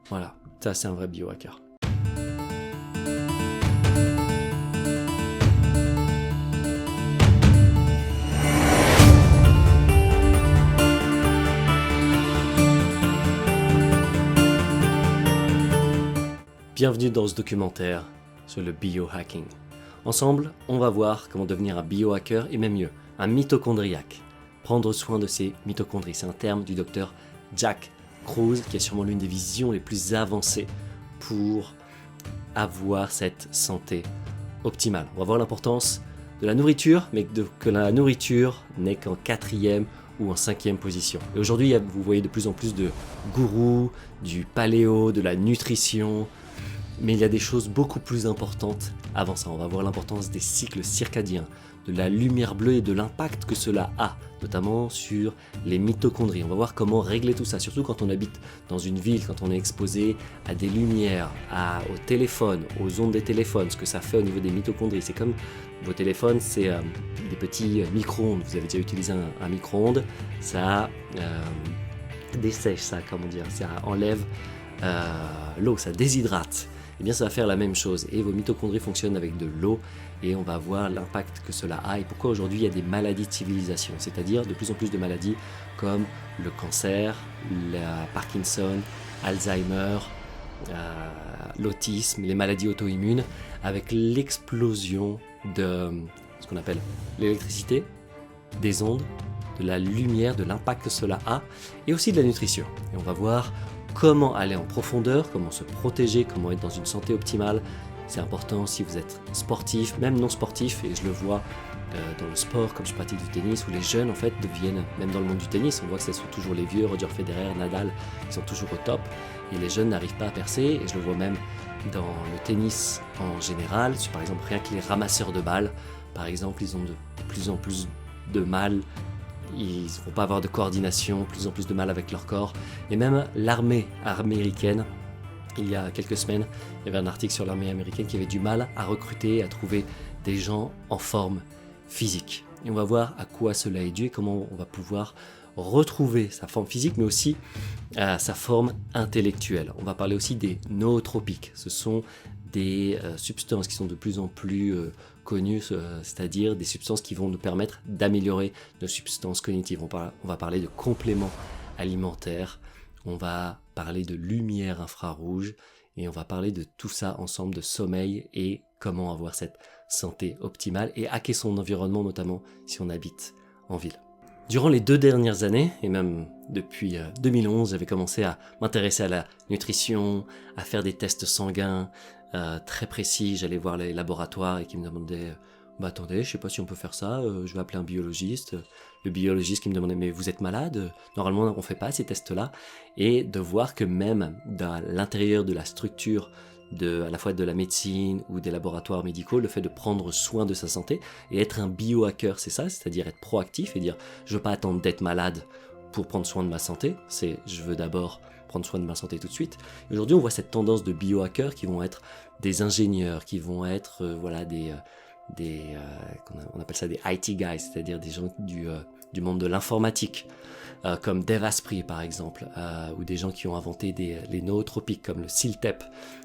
Voilà, ça c'est un vrai biohacker. Bienvenue dans ce documentaire sur le biohacking. Ensemble, on va voir comment devenir un biohacker et même mieux, un mitochondriaque. Prendre soin de ses mitochondries, c'est un terme du docteur Jack Kruse qui a sûrement l'une des visions les plus avancées pour avoir cette santé optimale. On va voir l'importance de la nourriture, mais que la nourriture n'est qu'en 4e ou en 5e position. Et aujourd'hui, vous voyez de plus en plus de gourous, du paléo, de la nutrition, mais il y a des choses beaucoup plus importantes avant ça. On va voir l'importance des cycles circadiens, de la lumière bleue et de l'impact que cela a, notamment sur les mitochondries. On va voir comment régler tout ça, surtout quand on habite dans une ville, quand on est exposé à des lumières, au téléphone, aux ondes des téléphones, ce que ça fait au niveau des mitochondries. C'est comme vos téléphones, c'est des petits micro-ondes. Vous avez déjà utilisé un micro-ondes, ça dessèche, ça, comment dire, ça enlève l'eau, ça déshydrate. Eh bien ça va faire la même chose et vos mitochondries fonctionnent avec de l'eau et on va voir l'impact que cela a et pourquoi aujourd'hui il y a des maladies de civilisation, c'est-à-dire de plus en plus de maladies comme le cancer, la Parkinson, Alzheimer, l'autisme, les maladies auto-immunes, avec l'explosion de ce qu'on appelle l'électricité, des ondes, de la lumière, de l'impact que cela a et aussi de la nutrition. Et on va voir comment aller en profondeur, comment se protéger, comment être dans une santé optimale. C'est important si vous êtes sportif, même non sportif, et je le vois dans le sport, comme je pratique du tennis, où les jeunes en fait deviennent, même dans le monde du tennis, on voit que ce sont toujours les vieux, Roger Federer, Nadal, qui sont toujours au top, et les jeunes n'arrivent pas à percer, et je le vois même dans le tennis en général, par exemple rien que les ramasseurs de balles, par exemple, ils ont de plus en plus de mal. Ils ne vont pas avoir de coordination, plus en plus de mal avec leur corps. Et même l'armée américaine, il y a quelques semaines, il y avait un article sur l'armée américaine qui avait du mal à recruter, à trouver des gens en forme physique. Et on va voir à quoi cela est dû et comment on va pouvoir retrouver sa forme physique, mais aussi sa forme intellectuelle. On va parler aussi des nootropiques. Ce sont des substances qui sont de plus en plus connues, c'est-à-dire des substances qui vont nous permettre d'améliorer nos substances cognitives. On va parler de compléments alimentaires, on va parler de lumière infrarouge et on va parler de tout ça ensemble, de sommeil et comment avoir cette santé optimale et hacker son environnement, notamment si on habite en ville. Durant les 2 dernières années, et même depuis 2011, j'avais commencé à m'intéresser à la nutrition, à faire des tests sanguins très précis. J'allais voir les laboratoires et qui me demandaient « attendez, je sais pas si on peut faire ça, je vais appeler un biologiste ». Le biologiste qui me demandait « mais vous êtes malade ? Normalement, on fait pas ces tests-là ». Et de voir que même dans l'intérieur de la structure à la fois de la médecine ou des laboratoires médicaux, le fait de prendre soin de sa santé et être un biohacker, c'est ça, c'est-à-dire être proactif et dire je veux pas attendre d'être malade pour prendre soin de ma santé, c'est je veux d'abord prendre soin de ma santé tout de suite. Et aujourd'hui, on voit cette tendance de biohackers qui vont être des ingénieurs, qui vont être on appelle ça des IT guys, c'est-à-dire des gens du monde de l'informatique, comme Dave Asprey par exemple, ou des gens qui ont inventé les nootropiques comme le CILTEP,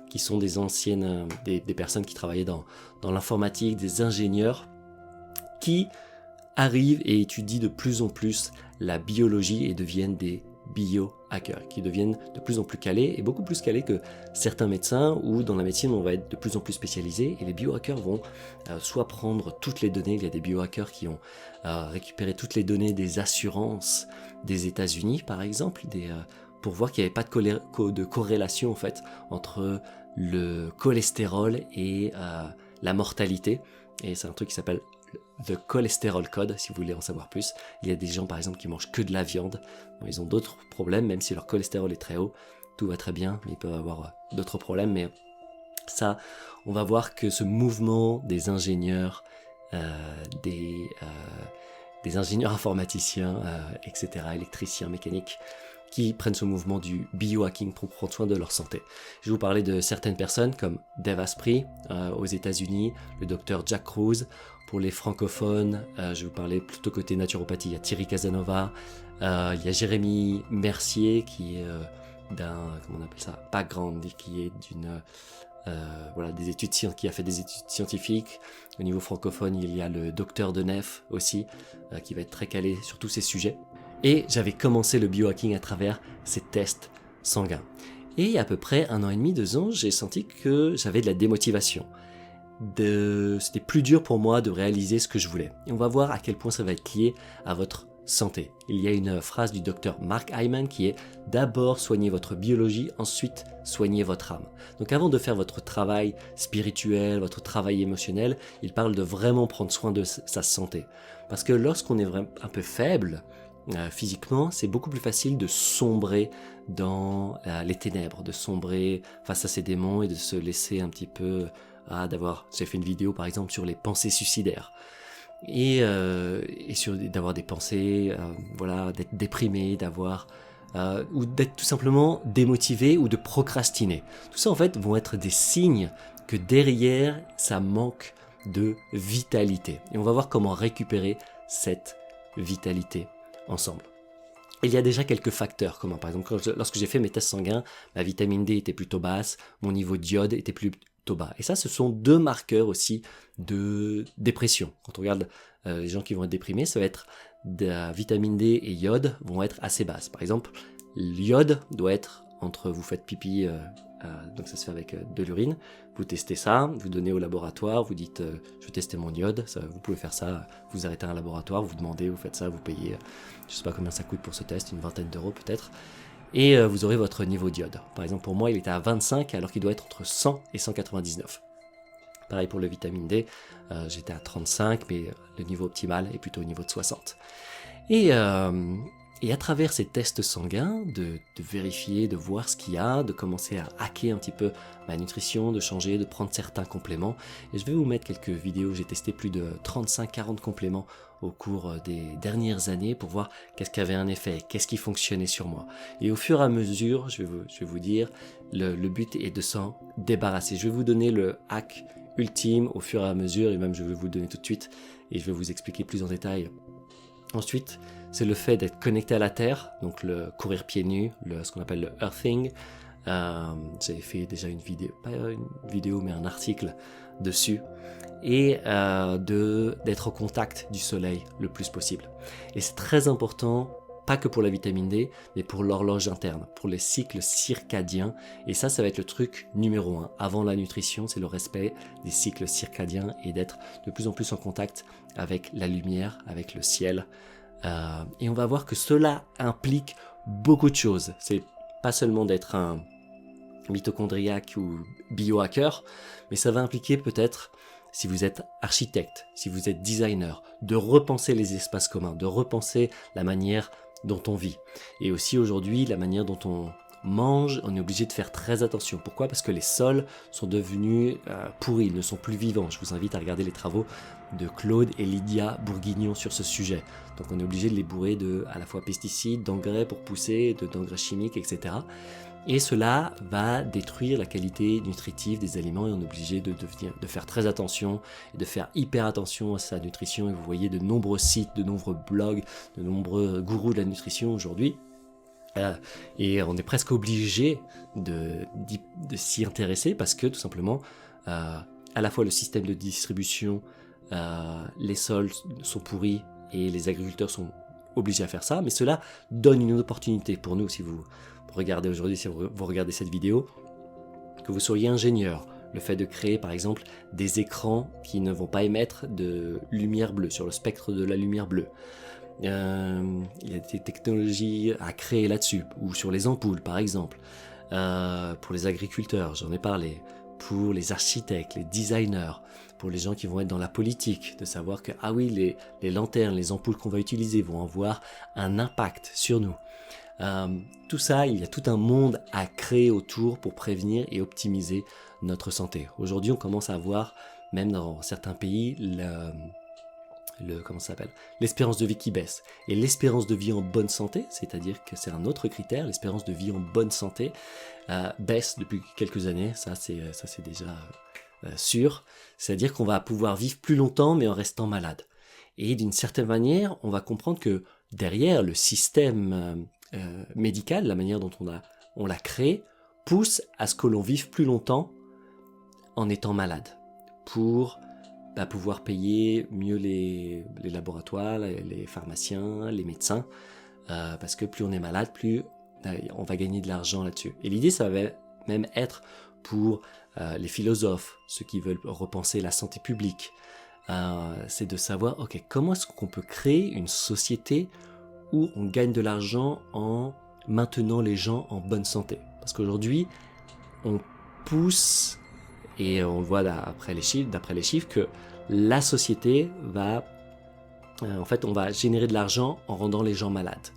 qui sont des anciennes, des personnes qui travaillaient dans l'informatique, des ingénieurs qui arrivent et étudient de plus en plus la biologie et deviennent des biohackers, qui deviennent de plus en plus calés et beaucoup plus calés que certains médecins, ou dans la médecine on va être de plus en plus spécialisé et les biohackers vont soit prendre toutes les données. Il y a des biohackers qui ont récupéré toutes les données des assurances des États-Unis par exemple, pour voir qu'il n'y avait pas de corrélation en fait entre le cholestérol et la mortalité, et c'est un truc qui s'appelle The Cholesterol Code, si vous voulez en savoir plus. Il y a des gens par exemple qui mangent que de la viande, bon, ils ont d'autres problèmes, même si leur cholestérol est très haut, tout va très bien, mais ils peuvent avoir d'autres problèmes, mais ça, on va voir que ce mouvement des ingénieurs, des ingénieurs informaticiens, etc., électriciens, mécaniques, qui prennent ce mouvement du biohacking pour prendre soin de leur santé. Je vais vous parler de certaines personnes comme Dave Asprey aux États-Unis, le docteur Jack Kruse. Pour les francophones, je vais vous parler plutôt côté naturopathie. Il y a Thierry Casanova, il y a Jérémy Mercier qui est d'un, comment on appelle ça, background, qui est voilà, qui a fait des études scientifiques. Au niveau francophone, il y a le docteur Denef aussi, qui va être très calé sur tous ces sujets. Et j'avais commencé le biohacking à travers ces tests sanguins. Et il y a à peu près 1 an et demi, 2 ans, j'ai senti que j'avais de la démotivation. C'était plus dur pour moi de réaliser ce que je voulais. Et on va voir à quel point ça va être lié à votre santé. Il y a une phrase du docteur Mark Hyman qui est « D'abord soignez votre biologie, ensuite soignez votre âme ». Donc avant de faire votre travail spirituel, votre travail émotionnel, il parle de vraiment prendre soin de sa santé. Parce que lorsqu'on est un peu faible, physiquement, c'est beaucoup plus facile de sombrer dans les ténèbres, de sombrer face à ces démons et de se laisser un petit peu... j'ai fait une vidéo par exemple sur les pensées suicidaires. Et d'avoir des pensées, voilà, d'être déprimé, ou d'être tout simplement démotivé ou de procrastiner. Tout ça en fait vont être des signes que derrière ça manque de vitalité. Et on va voir comment récupérer cette vitalité ensemble. Il y a déjà quelques facteurs, comme par exemple lorsque j'ai fait mes tests sanguins, ma vitamine D était plutôt basse, mon niveau d'iode était plutôt bas. Et ça, ce sont 2 marqueurs aussi de dépression. Quand on regarde les gens qui vont être déprimés, ça va être de la vitamine D et iode vont être assez basses. Par exemple, l'iode doit être vous faites pipi, donc ça se fait avec de l'urine, vous testez ça, vous donnez au laboratoire, vous dites je vais tester mon iode, vous pouvez faire ça, vous arrêtez un laboratoire, vous demandez, vous faites ça, vous payez, je sais pas combien ça coûte pour ce test, une vingtaine d'euros peut-être, et vous aurez votre niveau d'iode. Par exemple pour moi il était à 25 alors qu'il doit être entre 100 et 199. Pareil pour le vitamine D, j'étais à 35 mais le niveau optimal est plutôt au niveau de 60. Et à travers ces tests sanguins, de vérifier, de voir ce qu'il y a, de commencer à hacker un petit peu ma nutrition, de changer, de prendre certains compléments. Et je vais vous mettre quelques vidéos, j'ai testé plus de 35-40 compléments au cours des dernières années pour voir qu'est-ce qui avait un effet, qu'est-ce qui fonctionnait sur moi. Et au fur et à mesure, je vais vous dire, le but est de s'en débarrasser. Je vais vous donner le hack ultime au fur et à mesure, et même je vais vous le donner tout de suite, et je vais vous expliquer plus en détail. Ensuite, c'est le fait d'être connecté à la terre, donc le courir pieds nus, ce qu'on appelle le earthing. J'ai fait déjà une vidéo, pas une vidéo mais un article dessus, et d'être au contact du soleil le plus possible. Et c'est très important, pas que pour la vitamine D, mais pour l'horloge interne, pour les cycles circadiens. Et ça va être le truc numéro 1. Avant la nutrition, c'est le respect des cycles circadiens et d'être de plus en plus en contact avec la lumière, avec le ciel. Et on va voir que cela implique beaucoup de choses. C'est pas seulement d'être un mitochondriaque ou biohacker, mais ça va impliquer peut-être, si vous êtes architecte, si vous êtes designer, de repenser les espaces communs, de repenser la manière dont on vit. Et aussi aujourd'hui, la manière dont on mange, on est obligé de faire très attention. Pourquoi ? Parce que les sols sont devenus pourris, ils ne sont plus vivants. Je vous invite à regarder les travaux de Claude et Lydia Bourguignon sur ce sujet. Donc on est obligé de les bourrer à la fois pesticides, d'engrais pour pousser, d'engrais chimiques, etc. Et cela va détruire la qualité nutritive des aliments et on est obligé de faire très attention et de faire hyper attention à sa nutrition. Et vous voyez de nombreux sites, de nombreux blogs, de nombreux gourous de la nutrition aujourd'hui. Et on est presque obligé de s'y intéresser parce que tout simplement, à la fois le système de distribution, les sols sont pourris et les agriculteurs sont obligés à faire ça, mais cela donne une opportunité pour nous, si vous regardez aujourd'hui, si vous regardez cette vidéo, que vous soyez ingénieur, le fait de créer par exemple des écrans qui ne vont pas émettre de lumière bleue, sur le spectre de la lumière bleue. Il y a des technologies à créer là-dessus, ou sur les ampoules par exemple, pour les agriculteurs, j'en ai parlé, pour les architectes, les designers, pour les gens qui vont être dans la politique, de savoir que ah oui, les lanternes, les ampoules qu'on va utiliser vont avoir un impact sur nous. Tout ça, il y a tout un monde à créer autour pour prévenir et optimiser notre santé. Aujourd'hui, on commence à voir, même dans certains pays, l'espérance de vie qui baisse. Et l'espérance de vie en bonne santé, c'est-à-dire que c'est un autre critère, l'espérance de vie en bonne santé, baisse depuis quelques années, ça c'est déjà sûr. C'est-à-dire qu'on va pouvoir vivre plus longtemps mais en restant malade. Et d'une certaine manière, on va comprendre que derrière le système médical, la manière dont on a on la crée, pousse à ce que l'on vive plus longtemps en étant malade, pour pouvoir payer mieux les laboratoires, les pharmaciens, les médecins, parce que plus on est malade, plus on va gagner de l'argent là-dessus. Et l'idée, ça va même être pour les philosophes, ceux qui veulent repenser la santé publique, c'est de savoir, ok, comment est-ce qu'on peut créer une société où on gagne de l'argent en maintenant les gens en bonne santé. Parce qu'aujourd'hui, on pousse, et on le voit d'après les chiffres, que la société va, en fait, on va générer de l'argent en rendant les gens malades,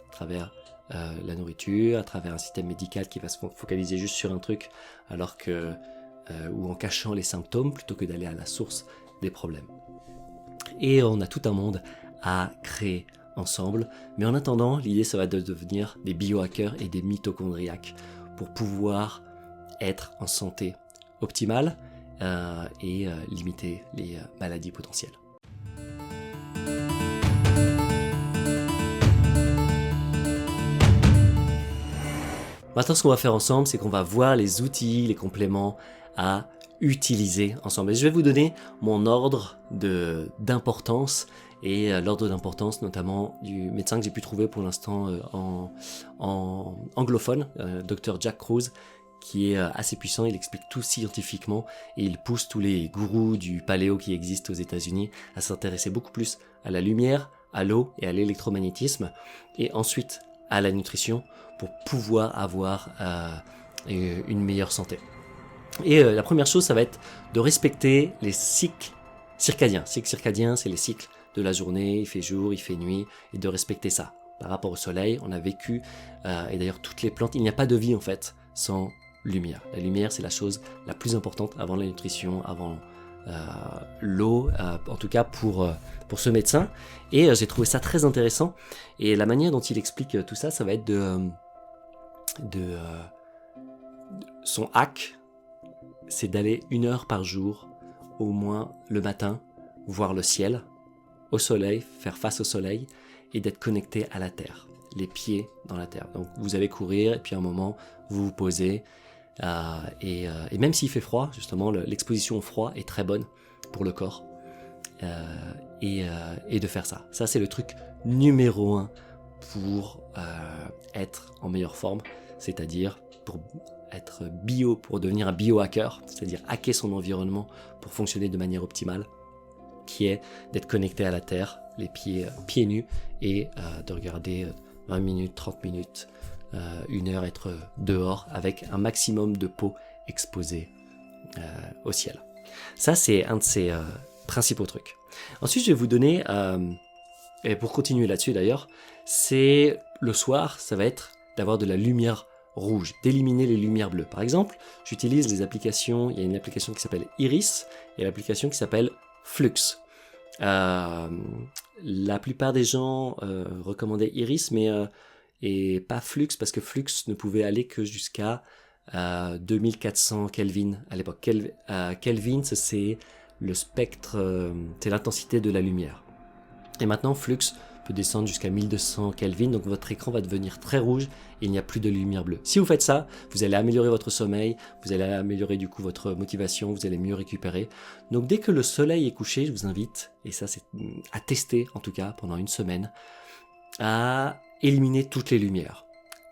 à travers la nourriture, à travers un système médical qui va se focaliser juste sur un truc, alors que, ou en cachant les symptômes, plutôt que d'aller à la source des problèmes. Et on a tout un monde à créer ensemble, mais en attendant, l'idée ça va de devenir des biohackers et des mitochondriaques pour pouvoir être en santé optimale et limiter les maladies potentielles. Maintenant, ce qu'on va faire ensemble, c'est qu'on va voir les outils, les compléments à utiliser ensemble. Et je vais vous donner mon ordre d'importance et l'ordre d'importance notamment du médecin que j'ai pu trouver pour l'instant en anglophone, Dr. Jack Kruse, qui est assez puissant. Il explique tout scientifiquement et il pousse tous les gourous du paléo qui existent aux États-Unis à s'intéresser beaucoup plus à la lumière, à l'eau et à l'électromagnétisme, et ensuite à la nutrition pour pouvoir avoir une meilleure santé. Et la première chose, ça va être de respecter les cycles circadiens. Cycle circadien, c'est les cycles de la journée, il fait jour, il fait nuit, et de respecter ça. Par rapport au soleil, on a vécu, et d'ailleurs toutes les plantes, il n'y a pas de vie en fait sans lumière. La lumière, c'est la chose la plus importante avant la nutrition, avant l'eau, en tout cas pour ce médecin. Et j'ai trouvé ça très intéressant. Et la manière dont il explique tout ça, ça va être son hack, c'est d'aller 1 heure par jour, au moins le matin, voir le ciel, au soleil, faire face au soleil, et d'être connecté à la terre, les pieds dans la terre. Donc vous allez courir, et puis à un moment, vous vous posez, et même s'il fait froid, justement, l'exposition au froid est très bonne pour le corps, et de faire ça. Ça, c'est le truc numéro 1 pour être en meilleure forme, c'est-à-dire pour être pour devenir un biohacker, c'est-à-dire hacker son environnement pour fonctionner de manière optimale, qui est d'être connecté à la terre, les pieds nus, et de regarder 20 minutes, 30 minutes, 1 heure, être dehors avec un maximum de peau exposée au ciel. Ça, c'est un de ces principaux trucs. Ensuite, je vais vous donner, et pour continuer là-dessus d'ailleurs, c'est le soir, ça va être d'avoir de la lumière rouge, d'éliminer les lumières bleues. Par exemple, j'utilise les applications, il y a une application qui s'appelle Iris et l'application qui s'appelle Flux. La plupart des gens recommandaient Iris, mais et pas Flux, parce que Flux ne pouvait aller que jusqu'à 2400 Kelvin à l'époque. Kelvin, c'est le spectre, c'est l'intensité de la lumière. Et maintenant, Flux peut descendre jusqu'à 1200 Kelvin, donc votre écran va devenir très rouge et il n'y a plus de lumière bleue. Si vous faites ça, vous allez améliorer votre sommeil, vous allez améliorer du coup votre motivation, vous allez mieux récupérer. Donc dès que le soleil est couché, je vous invite, et ça c'est à tester en tout cas pendant 1 semaine, à éliminer toutes les lumières.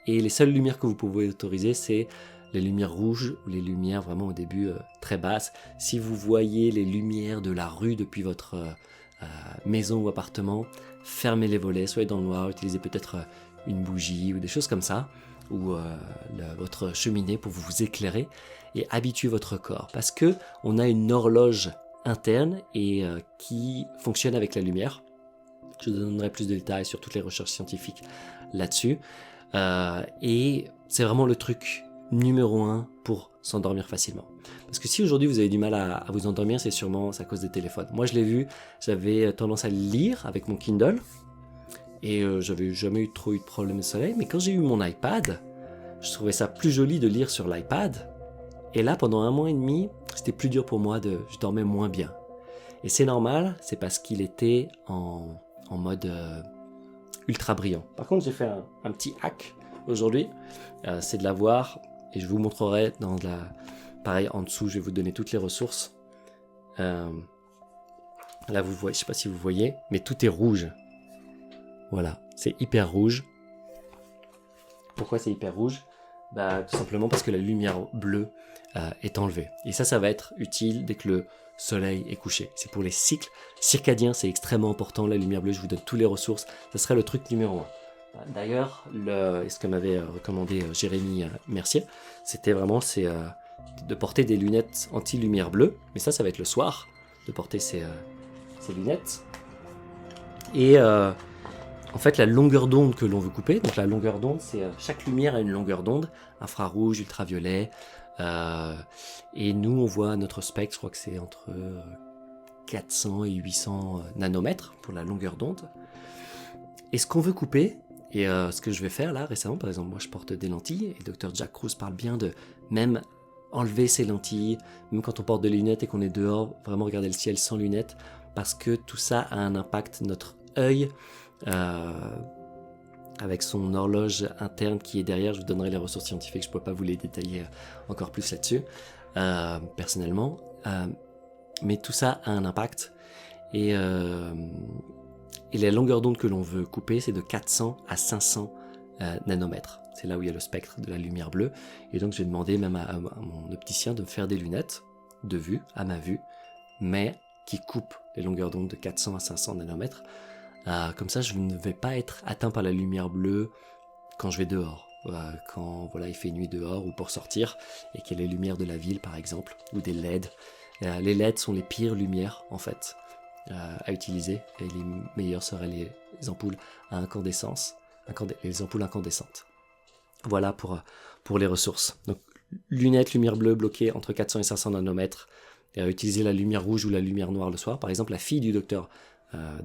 Et les seules lumières que vous pouvez autoriser, c'est les lumières rouges ou les lumières vraiment au début très basses. Si vous voyez les lumières de la rue depuis votre maison ou appartement, fermez les volets, soyez dans le noir, utilisez peut-être une bougie ou des choses comme ça, ou votre cheminée pour vous éclairer, et habituez votre corps, parce que on a une horloge interne et qui fonctionne avec la lumière. Je vous donnerai plus de détails sur toutes les recherches scientifiques là-dessus, et c'est vraiment le truc numéro 1 pour s'endormir facilement. Parce que si aujourd'hui vous avez du mal à vous endormir, c'est sûrement à cause des téléphones. Moi je l'ai vu, j'avais tendance à lire avec mon Kindle, et j'avais jamais trop eu de problème de soleil, mais quand j'ai eu mon iPad, je trouvais ça plus joli de lire sur l'iPad, et là pendant 1 mois et demi, c'était plus dur pour moi, je dormais moins bien. Et c'est normal, c'est parce qu'il était en mode ultra brillant. Par contre, j'ai fait un petit hack aujourd'hui, c'est de l'avoir, et je vous montrerai dans pareil, en dessous, je vais vous donner toutes les ressources. Là, vous voyez, je ne sais pas si vous voyez, mais tout est rouge. Voilà, c'est hyper rouge. Pourquoi c'est hyper rouge? Tout simplement parce que la lumière bleue est enlevée. Et ça va être utile dès que le soleil est couché. C'est pour les cycles circadiens, c'est extrêmement important. La lumière bleue, je vous donne toutes les ressources. Ça serait le truc numéro 1. D'ailleurs, ce que m'avait recommandé Jérémy Mercier, c'était vraiment de porter des lunettes anti-lumière bleue. Mais ça va être le soir, de porter ces lunettes. Et en fait, la longueur d'onde que l'on veut couper, donc la longueur d'onde, c'est chaque lumière a une longueur d'onde, infrarouge, ultraviolet, et nous, on voit notre spectre, je crois que c'est entre 400 et 800 nanomètres pour la longueur d'onde. Et ce qu'on veut couper, et ce que je vais faire là récemment, par exemple, moi je porte des lentilles, et Dr. Jack Kruse parle bien de même enlever ses lentilles, même quand on porte des lunettes et qu'on est dehors, vraiment regarder le ciel sans lunettes, parce que tout ça a un impact, notre œil, avec son horloge interne qui est derrière, je vous donnerai les ressources scientifiques, je ne peux pas vous les détailler encore plus là-dessus, personnellement, mais tout ça a un impact, et la longueur d'onde que l'on veut couper, c'est de 400 à 500 nanomètres. C'est là où il y a le spectre de la lumière bleue, et donc je vais demander même à mon opticien de me faire des lunettes de vue, à ma vue, mais qui coupent les longueurs d'onde de 400 à 500 nanomètres. Comme ça, je ne vais pas être atteint par la lumière bleue quand je vais dehors, quand il fait nuit dehors ou pour sortir, et qu'il y a les lumières de la ville par exemple, ou des LED. Les LED sont les pires lumières en fait à utiliser, et les meilleures seraient les ampoules à incandescence, les ampoules incandescentes. Voilà pour les ressources. Donc lunettes, lumière bleue bloquée entre 400 et 500 nanomètres, utiliser la lumière rouge ou la lumière noire le soir. Par exemple, la fille du docteur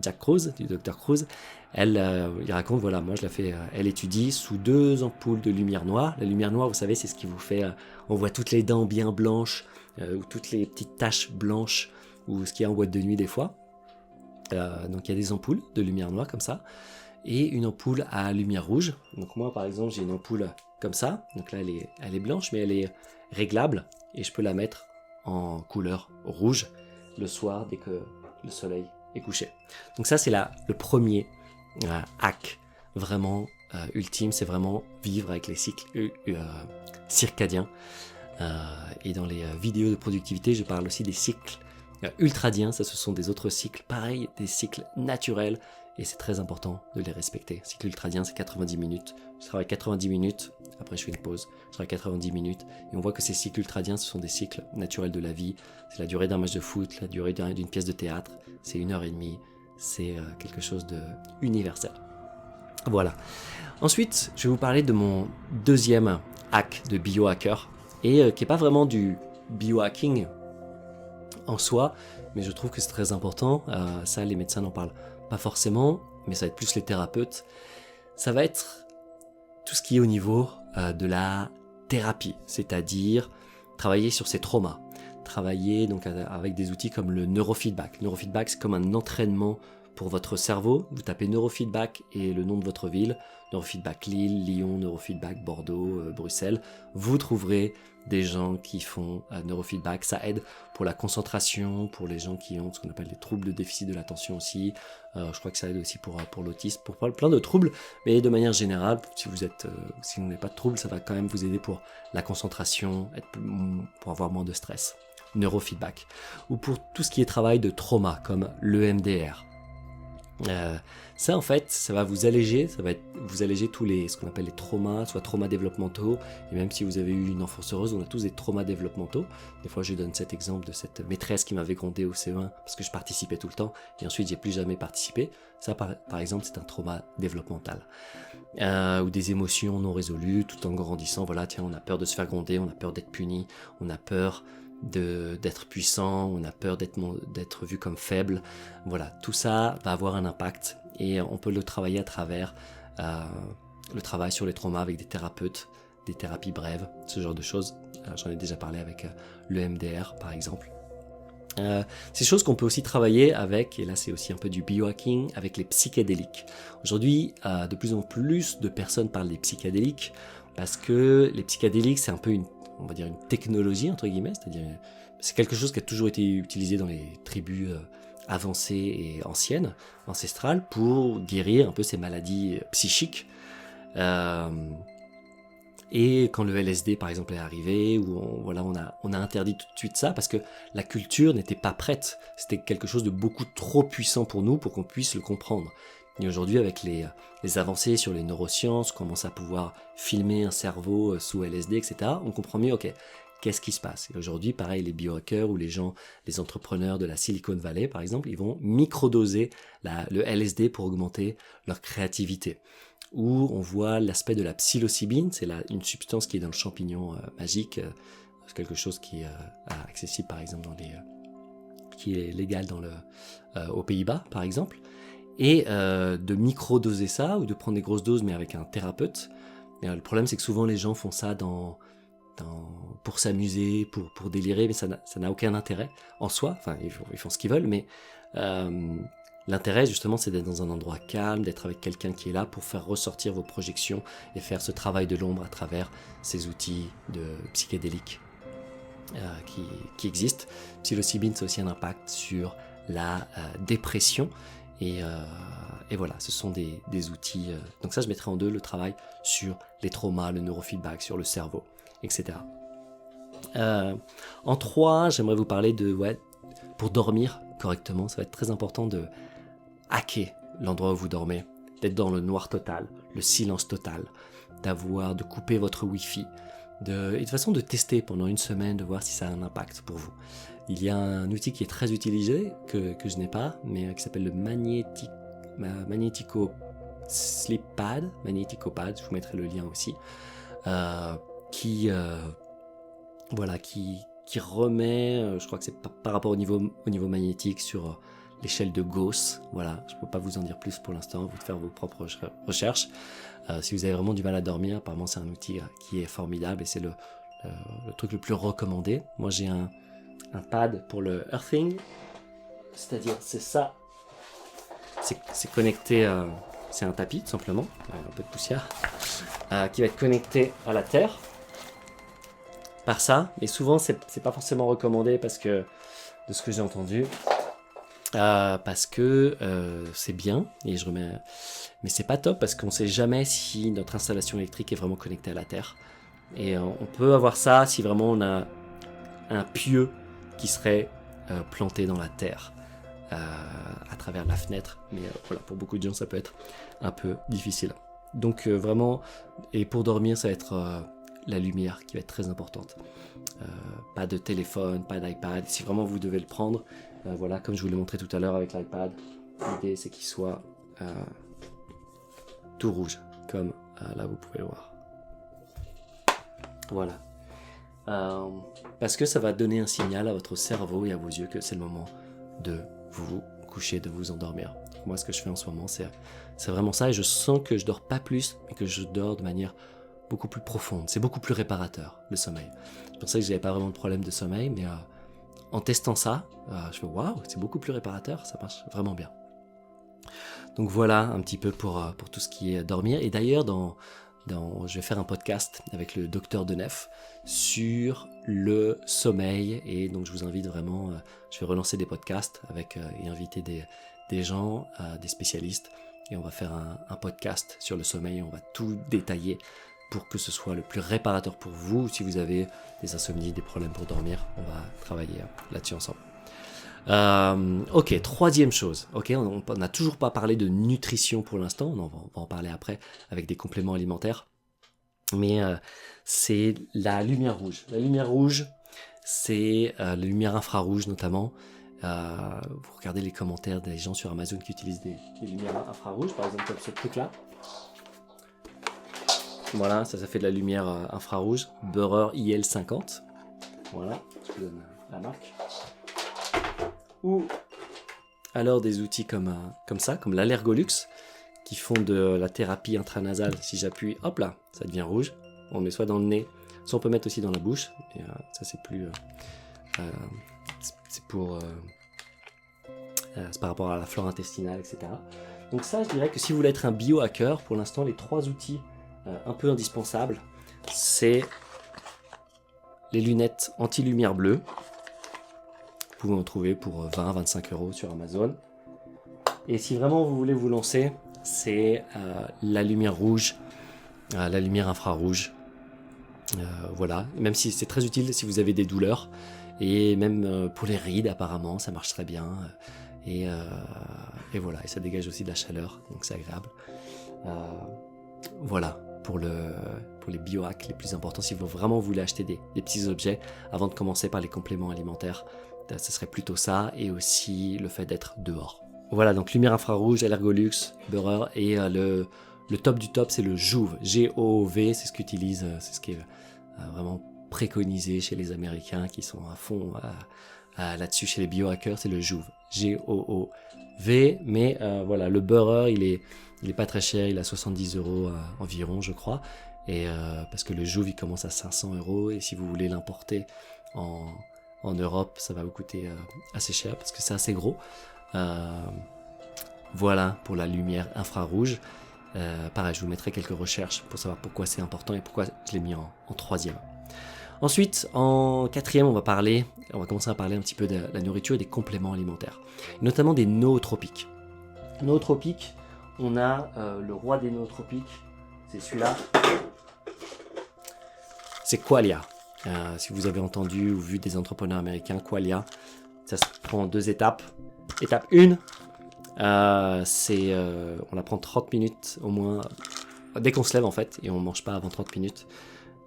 Jack Kruse, du docteur Kruse, il raconte, voilà, moi je la fais, elle étudie sous 2 ampoules de lumière noire. La lumière noire, vous savez, c'est ce qui vous fait, on voit toutes les dents bien blanches, ou toutes les petites taches blanches, ou ce qu'il y a en boîte de nuit des fois. Donc il y a des ampoules de lumière noire comme ça, et une ampoule à lumière rouge. Donc moi par exemple j'ai une ampoule comme ça, donc là elle est blanche, mais elle est réglable, et je peux la mettre en couleur rouge le soir dès que le soleil est couché. Donc ça c'est le premier hack vraiment ultime, c'est vraiment vivre avec les cycles circadiens. Et dans les vidéos de productivité, je parle aussi des cycles ultradiens. Ça, ce sont des autres cycles, pareil, des cycles naturels, et c'est très important de les respecter. Cycle ultradien, c'est 90 minutes. Je travaille 90 minutes, après je fais une pause, je travaille 90 minutes, et on voit que ces cycles ultradiens, ce sont des cycles naturels de la vie. C'est la durée d'un match de foot, la durée d'une pièce de théâtre, c'est 1h30, c'est quelque chose de universel. Voilà. Ensuite, je vais vous parler de mon deuxième hack de biohacker, et qui n'est pas vraiment du biohacking en soi, mais je trouve que c'est très important. Ça, les médecins n'en parlent pas forcément, mais ça va être plus les thérapeutes. Ça va être tout ce qui est au niveau de la thérapie, c'est-à-dire travailler sur ses traumas, travailler donc avec des outils comme le neurofeedback. Neurofeedback, c'est comme un entraînement pour votre cerveau. Vous tapez neurofeedback et le nom de votre ville, neurofeedback Lille, Lyon, neurofeedback Bordeaux, Bruxelles. Vous trouverez des gens qui font neurofeedback. Ça aide pour la concentration, pour les gens qui ont ce qu'on appelle les troubles de déficit de l'attention aussi. Je crois que ça aide aussi pour l'autisme, pour plein de troubles. Mais de manière générale, si vous n'avez pas de troubles, ça va quand même vous aider pour la concentration, pour avoir moins de stress. Neurofeedback. Ou pour tout ce qui est travail de trauma, comme l'EMDR. Ça en fait, ça va vous alléger, tous ce qu'on appelle les traumas, soit traumas développementaux, et même si vous avez eu une enfance heureuse, on a tous des traumas développementaux. Des fois je donne cet exemple de cette maîtresse qui m'avait grondé au CE1 parce que je participais tout le temps, et ensuite j'ai plus jamais participé. Ça par exemple c'est un trauma développemental. Ou des émotions non résolues, tout en grandissant, voilà, tiens, on a peur de se faire gronder, on a peur d'être puni, on a peur d'être puissant, on a peur d'être vu comme faible. Voilà, tout ça va avoir un impact, et on peut le travailler à travers le travail sur les traumas avec des thérapeutes, des thérapies brèves, ce genre de choses. J'en ai déjà parlé avec le MDR par exemple. C'est des choses qu'on peut aussi travailler avec, et là c'est aussi un peu du biohacking, avec les psychédéliques. Aujourd'hui, de plus en plus de personnes parlent des psychédéliques parce que les psychédéliques c'est un peu on va dire une technologie entre guillemets, c'est-à-dire c'est quelque chose qui a toujours été utilisé dans les tribus avancées et anciennes, ancestrales, pour guérir un peu ces maladies psychiques. Et quand le LSD par exemple est arrivé, où on a interdit tout de suite ça parce que la culture n'était pas prête. C'était quelque chose de beaucoup trop puissant pour nous pour qu'on puisse le comprendre. Et aujourd'hui, avec les avancées sur les neurosciences, on commence à pouvoir filmer un cerveau sous LSD, etc., on comprend mieux, ok, qu'est-ce qui se passe. Et aujourd'hui, pareil, les biohackers ou les entrepreneurs de la Silicon Valley, par exemple, ils vont microdoser le LSD pour augmenter leur créativité. Où on voit l'aspect de la psilocybine, c'est une substance qui est dans le champignon magique, c'est quelque chose qui est accessible par exemple qui est légal aux Pays-Bas par exemple, et de microdoser ça ou de prendre des grosses doses mais avec un thérapeute. Et, le problème c'est que souvent les gens font ça pour s'amuser, pour délirer, mais ça n'a aucun intérêt en soi, enfin ils font ce qu'ils veulent, mais l'intérêt, justement, c'est d'être dans un endroit calme, d'être avec quelqu'un qui est là pour faire ressortir vos projections et faire ce travail de l'ombre à travers ces outils psychédéliques qui existent. Psilocybine, c'est aussi un impact sur la dépression. Et voilà, ce sont des outils. Donc ça, je mettrai en deux le travail sur les traumas, le neurofeedback, sur le cerveau, etc. En 3, j'aimerais vous parler pour dormir correctement, ça va être très important de hacker l'endroit où vous dormez, d'être dans le noir total, le silence total, de couper votre Wi-Fi, et de toute façon de tester pendant une semaine, de voir si ça a un impact pour vous. Il y a un outil qui est très utilisé, que je n'ai pas, mais qui s'appelle le Magnético Sleep Pad, Magnéticopad, je vous mettrai le lien aussi, qui remet, je crois que c'est par rapport au niveau magnétique sur l'échelle de Gauss. Voilà, je ne peux pas vous en dire plus pour l'instant, vous de faire vos propres recherches. Si vous avez vraiment du mal à dormir, apparemment c'est un outil qui est formidable et c'est le truc le plus recommandé. Moi j'ai un pad pour le earthing, c'est-à-dire c'est ça, c'est connecté, c'est un tapis tout simplement, un peu de poussière, qui va être connecté à la terre par ça, mais souvent c'est pas forcément recommandé parce que de ce que j'ai entendu, parce que c'est bien et mais c'est pas top parce qu'on sait jamais si notre installation électrique est vraiment connectée à la terre, et on peut avoir ça si vraiment on a un pieu qui serait planté dans la terre à travers la fenêtre, mais voilà, pour beaucoup de gens ça peut être un peu difficile. Donc vraiment, et pour dormir ça va être la lumière qui va être très importante. Pas de téléphone, pas d'iPad. Si vraiment vous devez le prendre, voilà, comme je vous l'ai montré tout à l'heure avec l'iPad, l'idée c'est qu'il soit tout rouge, comme là vous pouvez le voir. Voilà. Parce que ça va donner un signal à votre cerveau et à vos yeux que c'est le moment de vous coucher, de vous endormir. Moi, ce que je fais en ce moment, c'est vraiment ça, et je sens que je dors pas plus, mais que je dors de manière beaucoup plus profonde. C'est beaucoup plus réparateur, le sommeil. Je pensais que j'avais pas vraiment de problème de sommeil, mais en testant ça, je fais waouh, c'est beaucoup plus réparateur, ça marche vraiment bien. Donc voilà un petit peu pour tout ce qui est dormir. Et d'ailleurs, je vais faire un podcast avec le docteur Denef sur le sommeil, et donc je vous invite vraiment, je vais relancer des podcasts et inviter des gens, des spécialistes, et on va faire un podcast sur le sommeil, on va tout détailler pour que ce soit le plus réparateur pour vous. Si vous avez des insomnies, des problèmes pour dormir, on va travailler là-dessus ensemble. Ok, troisième chose. Ok, on n'a toujours pas parlé de nutrition pour l'instant, on va en parler après avec des compléments alimentaires. Mais c'est la lumière rouge. La lumière rouge, c'est la lumière infrarouge notamment. Vous regardez les commentaires des gens sur Amazon qui utilisent des lumières infrarouges, par exemple comme ce truc-là. Voilà, ça fait de la lumière infrarouge, Burrer IL50. Voilà, je vous donne la marque. Ou alors des outils comme ça, comme l'Allergolux, qui font de la thérapie intranasale. Si j'appuie, hop là, ça devient rouge. On met soit dans le nez, soit on peut mettre aussi dans la bouche. Et, ça c'est plus c'est par rapport à la flore intestinale, etc. Donc ça, je dirais que si vous voulez être un biohacker, pour l'instant, les 3 outils un peu indispensables, c'est les lunettes anti-lumière bleue. Vous pouvez en trouver pour 20-25 € sur Amazon. Et si vraiment vous voulez vous lancer, c'est la lumière rouge, la lumière infrarouge. Voilà, même si c'est très utile si vous avez des douleurs. Et même pour les rides, apparemment, ça marche très bien. Et voilà, et ça dégage aussi de la chaleur, donc c'est agréable. Voilà, pour les biohacks les plus importants, si vous vraiment voulez acheter des petits objets, avant de commencer par les compléments alimentaires, ce serait plutôt ça, et aussi le fait d'être dehors. Voilà, donc lumière infrarouge, Allergolux, Bureur, et le top du top, c'est le Jouve, G-O-V, c'est ce qu'utilise, c'est ce qui est vraiment préconisé chez les Américains qui sont à fond là-dessus, chez les biohackers, c'est le Jouve, G-O-O-V, mais voilà, le Bureur, il est pas très cher, il a 70 € environ, je crois, et parce que le Jouve, il commence à 500 €, et si vous voulez l'importer en Europe, ça va vous coûter assez cher, parce que c'est assez gros. Voilà pour la lumière infrarouge. Pareil, je vous mettrai quelques recherches pour savoir pourquoi c'est important et pourquoi je l'ai mis en 3e. Ensuite, en 4e, on va commencer à parler un petit peu de la nourriture et des compléments alimentaires, notamment des nootropiques. Nootropiques, on a le roi des nootropiques, c'est celui-là, c'est Qualia. Si vous avez entendu ou vu des entrepreneurs américains, Qualia, ça se prend en 2 étapes. Étape 1, on la prend 30 minutes au moins, dès qu'on se lève en fait, et on ne mange pas avant 30 minutes.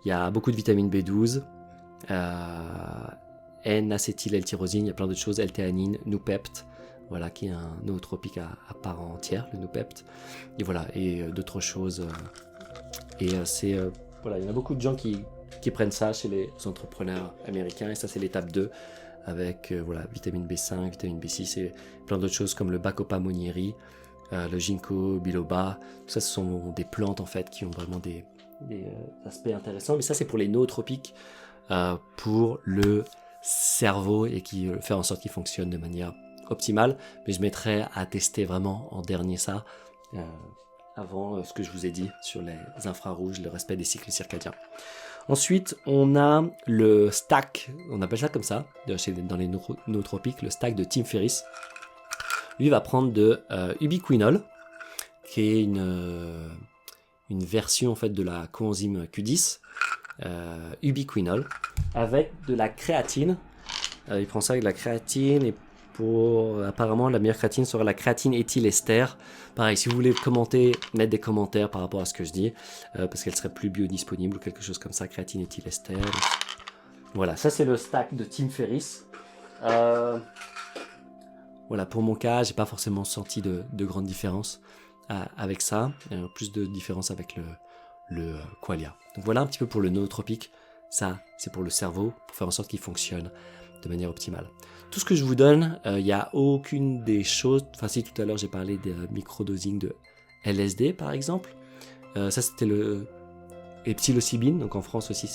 Il y a beaucoup de vitamine B12, N-acétyl-L-tyrosine, il y a plein d'autres choses, L-théanine, Noupept, voilà, qui est un nootropique à part entière, le Noupept, et voilà, et d'autres choses. Voilà, il y en a beaucoup de gens qui prennent ça chez les entrepreneurs américains, et ça c'est l'étape 2, avec voilà, vitamine B5, vitamine B6 et plein d'autres choses comme le Bacopa monnieri, le Ginkgo biloba. Tout ça, ce sont des plantes en fait qui ont vraiment des aspects intéressants, mais ça c'est pour les nootropiques, pour le cerveau, et qui fait en sorte qu'il fonctionne de manière optimale. Mais je mettrai à tester vraiment en dernier ça, avant ce que je vous ai dit sur les infrarouges, le respect des cycles circadiens. Ensuite, on a le stack, on appelle ça comme ça, dans les nootropiques, le stack de Tim Ferriss. Lui va prendre de ubiquinol, qui est une version en fait de la coenzyme Q10, ubiquinol, avec de la créatine. Il prend ça avec de la créatine, et apparemment la meilleure créatine sera la créatine éthylester. Pareil, si vous voulez mettre des commentaires par rapport à ce que je dis, parce qu'elle serait plus biodisponible ou quelque chose comme ça, créatine éthylester. Voilà, ça c'est le stack de Tim Ferriss. Voilà, pour mon cas, j'ai pas forcément senti de grande différence avec ça, plus de différence avec le Qualia. Donc voilà un petit peu pour le nootropique. Ça, c'est pour le cerveau, pour faire en sorte qu'il fonctionne de manière optimale. Tout ce que je vous donne, il n'y a aucune des choses, enfin si tout à l'heure j'ai parlé des microdosing de LSD par exemple, ça c'était et psilocybine, donc en France aussi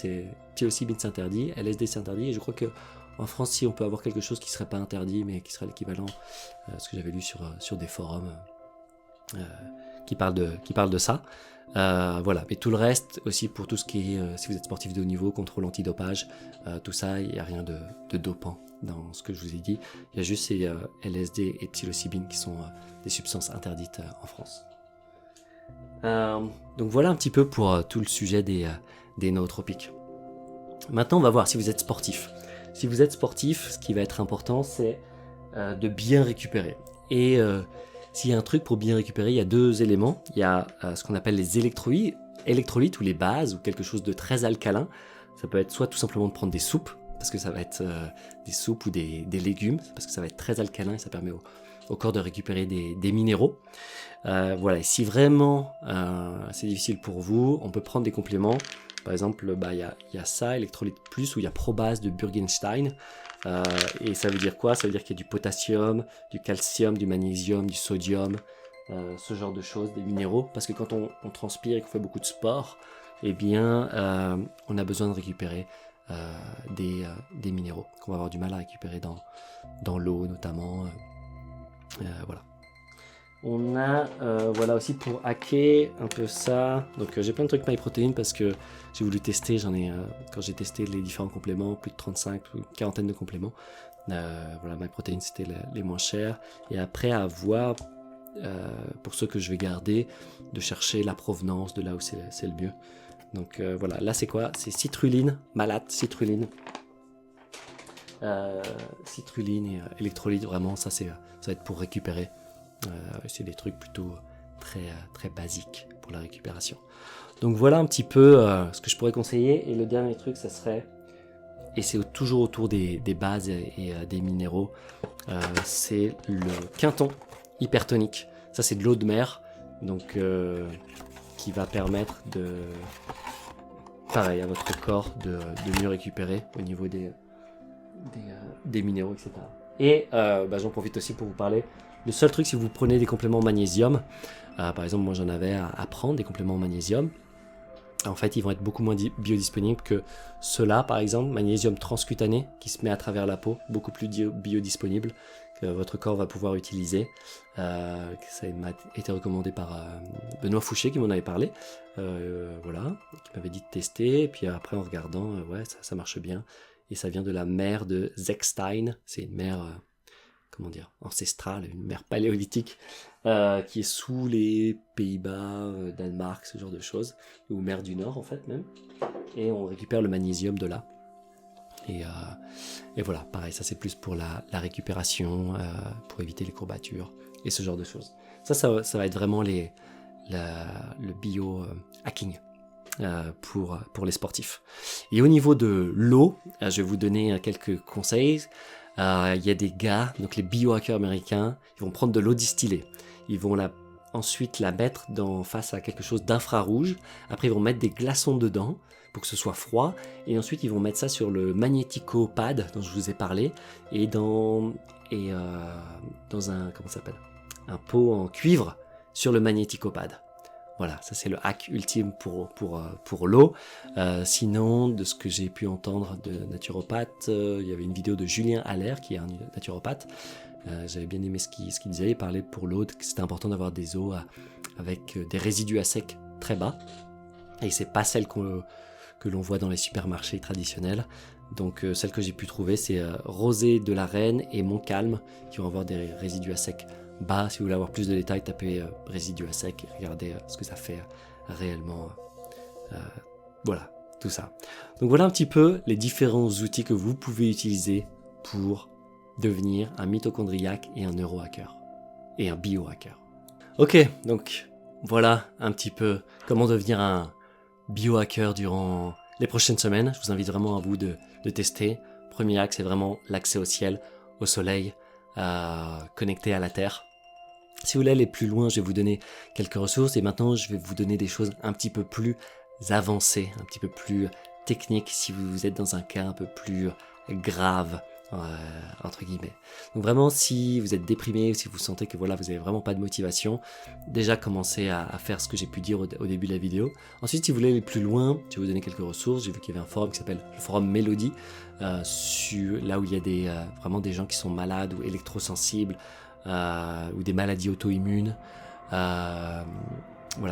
psilocybine c'est interdit, LSD c'est interdit, et je crois que en France si on peut avoir quelque chose qui serait pas interdit mais qui serait l'équivalent, ce que j'avais lu sur des forums qui parlent de ça. Voilà, mais tout le reste aussi pour tout ce qui est, si vous êtes sportif de haut niveau, contrôle antidopage, tout ça, il n'y a rien de dopant dans ce que je vous ai dit. Il y a juste ces LSD et psilocybine qui sont des substances interdites en France. Donc voilà un petit peu pour tout le sujet des nootropiques. Maintenant, on va voir si vous êtes sportif. Si vous êtes sportif, ce qui va être important, c'est de bien récupérer. Et s'il y a un truc pour bien récupérer, il y a 2 éléments. Il y a ce qu'on appelle les électrolytes ou les bases, ou quelque chose de très alcalin. Ça peut être soit tout simplement de prendre des soupes, parce que ça va être des soupes ou des légumes, parce que ça va être très alcalin et ça permet au corps de récupérer des minéraux. Voilà, et si vraiment c'est difficile pour vous, on peut prendre des compléments. Par exemple, il y a ça, Electrolyte Plus, où il y a Probase de Burgenstein. Et ça veut dire quoi? Ça veut dire qu'il y a du potassium, du calcium, du magnésium, du sodium, ce genre de choses, des minéraux. Parce que quand on transpire et qu'on fait beaucoup de sport, eh bien, on a besoin de récupérer des minéraux qu'on va avoir du mal à récupérer dans l'eau notamment. Voilà. On a voilà aussi pour hacker un peu ça. Donc j'ai plein de trucs MyProtein parce que j'ai voulu tester. Quand j'ai testé les différents compléments, plus de 35 ou une quarantaine de compléments. Voilà, MyProtein c'était les moins chers. Et après à voir pour ceux que je vais garder, de chercher la provenance de là où c'est le mieux. Donc voilà, là c'est quoi? C'est citrulline, malate, citrulline. Citrulline et électrolyte, vraiment ça va être pour récupérer. C'est des trucs plutôt très basiques pour la récupération. Donc voilà un petit peu ce que je pourrais conseiller. Et le dernier truc, ça serait, et c'est toujours autour des bases et des minéraux, c'est le quinton hypertonique. Ça c'est de l'eau de mer, donc qui va permettre pareil à votre corps de mieux récupérer au niveau des minéraux, etc. Et j'en profite aussi pour vous parler. Le seul truc, si vous prenez des compléments magnésium, par exemple moi j'en avais à prendre des compléments magnésium, en fait ils vont être beaucoup moins biodisponibles que ceux-là, par exemple magnésium transcutané qui se met à travers la peau, beaucoup plus biodisponible, que votre corps va pouvoir utiliser. Ça m'a été recommandé par Benoît Fouché qui m'en avait parlé, voilà, qui m'avait dit de tester, et puis après en regardant, ouais ça marche bien, et ça vient de la mer de Zechstein, c'est une mer ancestrale, une mer paléolithique qui est sous les Pays-Bas, Danemark, ce genre de choses, ou mer du Nord en fait même, et on récupère le magnésium de là. Et voilà, pareil, ça c'est plus pour la récupération, pour éviter les courbatures et ce genre de choses. Ça va être vraiment le bio-hacking pour les sportifs. Et au niveau de l'eau, je vais vous donner quelques conseils. Il y a des gars, donc les biohackers américains, ils vont prendre de l'eau distillée. Ils vont ensuite la mettre face à quelque chose d'infrarouge. Après, ils vont mettre des glaçons dedans pour que ce soit froid. Et ensuite, ils vont mettre ça sur le magnético-pad dont je vous ai parlé. Et dans un pot en cuivre sur le magnético-pad. Voilà, ça c'est le hack ultime pour l'eau. Sinon, de ce que j'ai pu entendre de naturopathe, il y avait une vidéo de Julien Allaire, qui est un naturopathe. J'avais bien aimé ce qu'il disait. Il parlait pour l'eau que c'était important d'avoir des eaux avec des résidus à sec très bas. Et c'est pas celle que l'on voit dans les supermarchés traditionnels. Donc celle que j'ai pu trouver, c'est Rosée de la Reine et Montcalm, qui vont avoir des résidus à sec bas. Si vous voulez avoir plus de détails, tapez résidus à sec et regardez ce que ça fait réellement. Voilà, tout ça. Donc voilà un petit peu les différents outils que vous pouvez utiliser pour devenir un mitochondriaque et un neurohacker. Et un biohacker. Ok, donc voilà un petit peu comment devenir un biohacker durant les prochaines semaines. Je vous invite vraiment à vous de tester. Premier axe, c'est vraiment l'accès au ciel, au soleil, connecté à la terre. Si vous voulez aller plus loin, je vais vous donner quelques ressources, et maintenant je vais vous donner des choses un petit peu plus avancées, un petit peu plus techniques si vous êtes dans un cas un peu plus grave, entre guillemets. Donc vraiment, si vous êtes déprimé, si vous sentez que voilà, vous n'avez vraiment pas de motivation, déjà commencez à faire ce que j'ai pu dire au début de la vidéo. Ensuite, si vous voulez aller plus loin, je vais vous donner quelques ressources. J'ai vu qu'il y avait un forum qui s'appelle le forum Mélodie, là où il y a vraiment des gens qui sont malades ou électrosensibles, ou des maladies auto-immunes, voilà,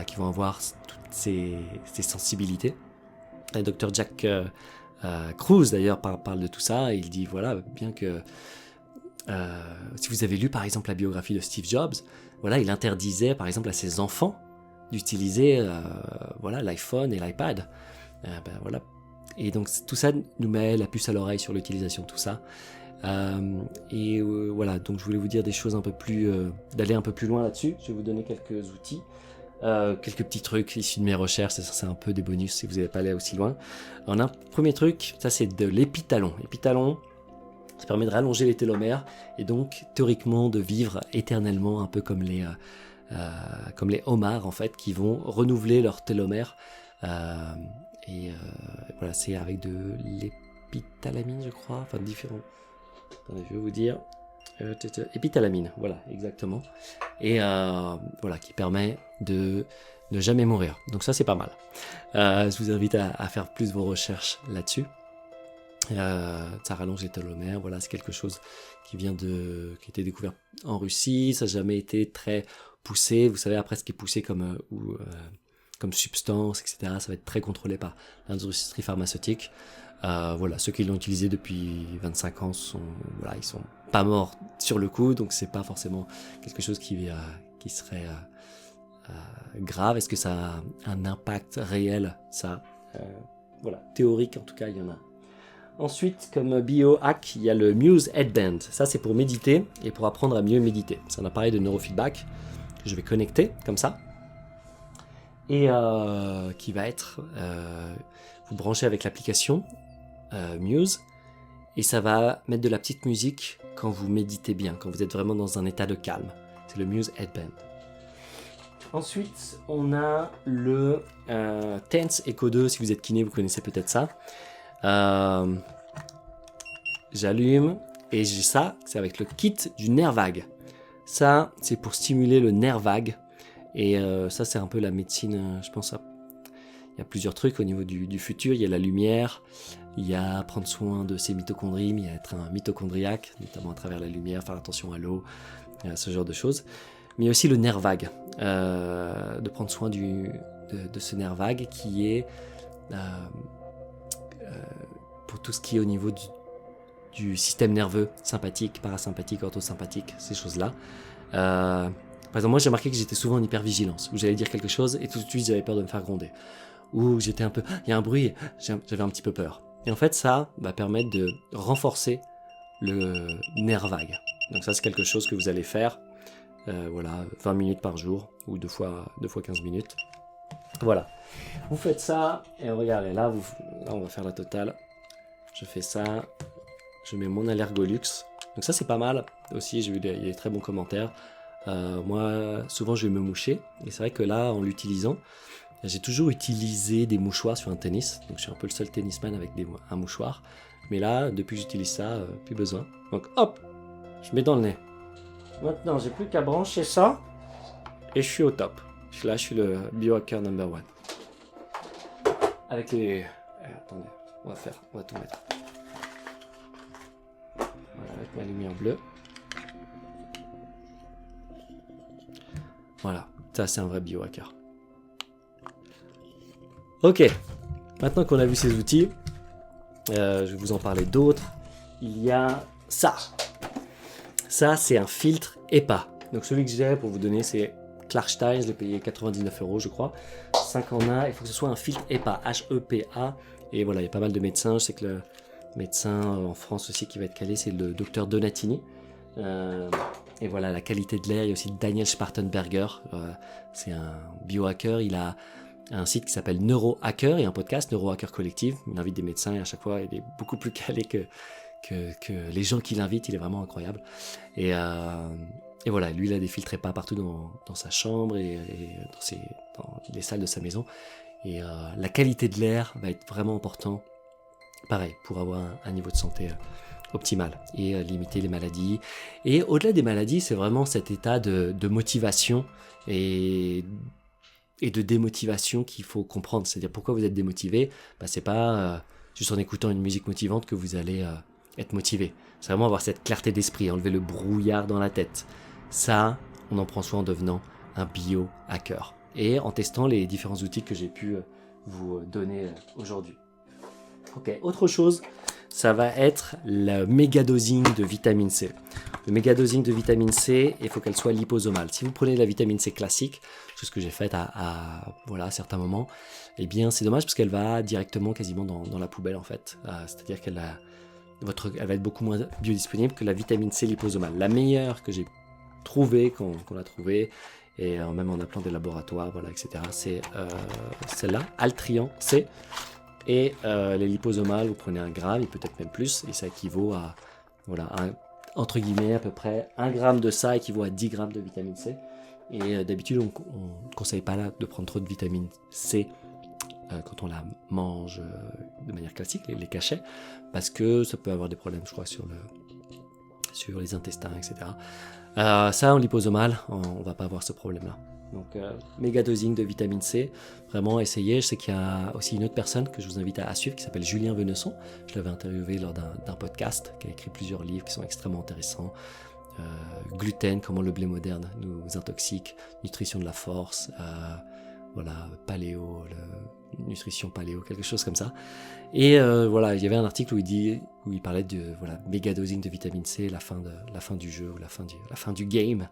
qui vont avoir toutes ces sensibilités. Le Dr Jack Kruse d'ailleurs parle de tout ça, et il dit voilà, bien que si vous avez lu par exemple la biographie de Steve Jobs, voilà, il interdisait par exemple à ses enfants d'utiliser voilà, l'iPhone et l'iPad, voilà. Et donc tout ça nous met la puce à l'oreille sur l'utilisation de tout ça. Voilà, donc je voulais vous dire des choses un peu plus, d'aller un peu plus loin là-dessus. Je vais vous donner quelques outils, quelques petits trucs issus de mes recherches. C'est un peu des bonus si vous n'avez pas allé aussi loin. Alors, un premier truc, ça c'est de l'épitalon. L'épitalon, ça permet de rallonger les télomères et donc théoriquement de vivre éternellement, un peu comme les homards en fait, qui vont renouveler leurs télomères. Voilà, c'est avec de l'épitalamine, je crois, enfin différents. Attendez, je vais vous dire. Épitalamine, voilà, exactement. Et voilà, qui permet de ne jamais mourir. Donc ça, c'est pas mal. Je vous invite à faire plus vos recherches là-dessus. Ça rallonge les télomères. Voilà, c'est quelque chose qui a été découvert en Russie. Ça n'a jamais été très poussé. Vous savez, après, ce qui est poussé comme substance, etc., ça va être très contrôlé par l'industrie pharmaceutique. Voilà, ceux qui l'ont utilisé depuis 25 ans ils sont pas morts sur le coup, donc c'est pas forcément quelque chose qui serait grave. Est-ce que ça a un impact réel? Ça, voilà, théorique en tout cas, il y en a. Ensuite, comme biohack, il y a le Muse Headband. Ça, c'est pour méditer et pour apprendre à mieux méditer. C'est un appareil de neurofeedback que je vais connecter comme ça et qui va être vous branchez avec l'application Muse et ça va mettre de la petite musique quand vous méditez bien, quand vous êtes vraiment dans un état de calme. C'est le Muse Headband. Ensuite, on a le Tense Echo 2. Si vous êtes kiné, vous connaissez peut-être ça. J'allume et j'ai ça, c'est avec le kit du nerf vague. Ça, c'est pour stimuler le nerf vague. Et ça, c'est un peu la médecine, je pense. Il y a plusieurs trucs au niveau du futur. Il y a la lumière, il y a prendre soin de ses mitochondries, il y a être un mitochondriaque, notamment à travers la lumière, faire attention à l'eau, ce genre de choses. Mais il y a aussi le nerf vague, de prendre soin de ce nerf vague qui est pour tout ce qui est au niveau du système nerveux, sympathique, parasympathique, orthosympathique, ces choses-là. Par exemple, moi j'ai remarqué que j'étais souvent en hypervigilance, où j'allais dire quelque chose et tout de suite j'avais peur de me faire gronder. Ou j'étais un peu, il y a un bruit, j'avais un petit peu peur. Et en fait ça va permettre de renforcer le nerf vague. Donc ça c'est quelque chose que vous allez faire, 20 minutes par jour, ou deux fois 15 minutes. Voilà, vous faites ça, et regardez, là on va faire la totale. Je fais ça, je mets mon Allergolux. Donc ça c'est pas mal aussi, j'ai vu des très bons commentaires. Moi souvent je vais me moucher, et c'est vrai que là en l'utilisant, j'ai toujours utilisé des mouchoirs sur un tennis, donc je suis un peu le seul tennisman avec un mouchoir. Mais là, depuis que j'utilise ça, plus besoin. Donc hop, je mets dans le nez. Maintenant j'ai plus qu'à brancher ça, et je suis au top. Là je suis le biohacker number one. Avec les... attendez, on va tout mettre. Voilà, avec ma lumière bleue. Voilà, ça c'est un vrai biohacker. Ok, maintenant qu'on a vu ces outils, je vais vous en parler d'autres. Il y a ça. Ça c'est un filtre EPA. Donc celui que j'ai pour vous donner c'est Klarstein, je l'ai payé 99 € je crois. 5 en 1, il faut que ce soit un filtre EPA, H-E-P-A. Et voilà, il y a pas mal de médecins. Je sais que le médecin en France aussi qui va être calé, c'est le docteur Donatini. Et voilà, la qualité de l'air. Il y a aussi Daniel Spartenberger. C'est un biohacker. Il a un site qui s'appelle Neurohacker et un podcast, Neurohacker Collective. Il invite des médecins et à chaque fois, il est beaucoup plus calé que les gens qui l'invitent. Il est vraiment incroyable. Et voilà, lui, il a des filtres EPA partout dans sa chambre et dans les salles de sa maison. Et la qualité de l'air va être vraiment important, pareil, pour avoir un niveau de santé optimal et limiter les maladies. Et au-delà des maladies, c'est vraiment cet état de motivation et de démotivation qu'il faut comprendre. C'est-à-dire pourquoi vous êtes démotivé, c'est pas juste en écoutant une musique motivante que vous allez être motivé. C'est vraiment avoir cette clarté d'esprit, enlever le brouillard dans la tête. Ça, on en prend soin en devenant un biohacker et en testant les différents outils que j'ai pu vous donner aujourd'hui. Ok, autre chose, ça va être le mégadosing de vitamine C. Le mégadosing de vitamine C, il faut qu'elle soit liposomale. Si vous prenez de la vitamine C classique, chose que j'ai faite à certains moments, eh bien c'est dommage parce qu'elle va directement quasiment dans la poubelle en fait. C'est-à-dire qu'elle va être beaucoup moins biodisponible que la vitamine C liposomale. La meilleure que j'ai trouvée, qu'on a trouvée, et même en appelant des laboratoires, etc., c'est celle-là, Altrian C. Et les liposomales, vous prenez 1 gramme, et peut-être même plus, et ça équivaut à, entre guillemets, à peu près 1 gramme de ça équivaut à 10 grammes de vitamine C. Et d'habitude, on ne conseille pas là de prendre trop de vitamine C quand on la mange de manière classique, les cachets, parce que ça peut avoir des problèmes, je crois, sur les intestins, etc. Ça, en liposomal, on ne va pas avoir ce problème-là. Donc méga dosing de vitamine C, vraiment essayez. Je sais qu'il y a aussi une autre personne que je vous invite à suivre qui s'appelle Julien Venesson. Je l'avais interviewé lors d'un podcast, qui a écrit plusieurs livres qui sont extrêmement intéressants. Gluten, comment le blé moderne nous intoxique, nutrition de la force, voilà, paléo, nutrition paléo, quelque chose comme ça. Et voilà, il y avait un article où il parlait de voilà, méga dosing de vitamine C, la fin du jeu ou la fin du game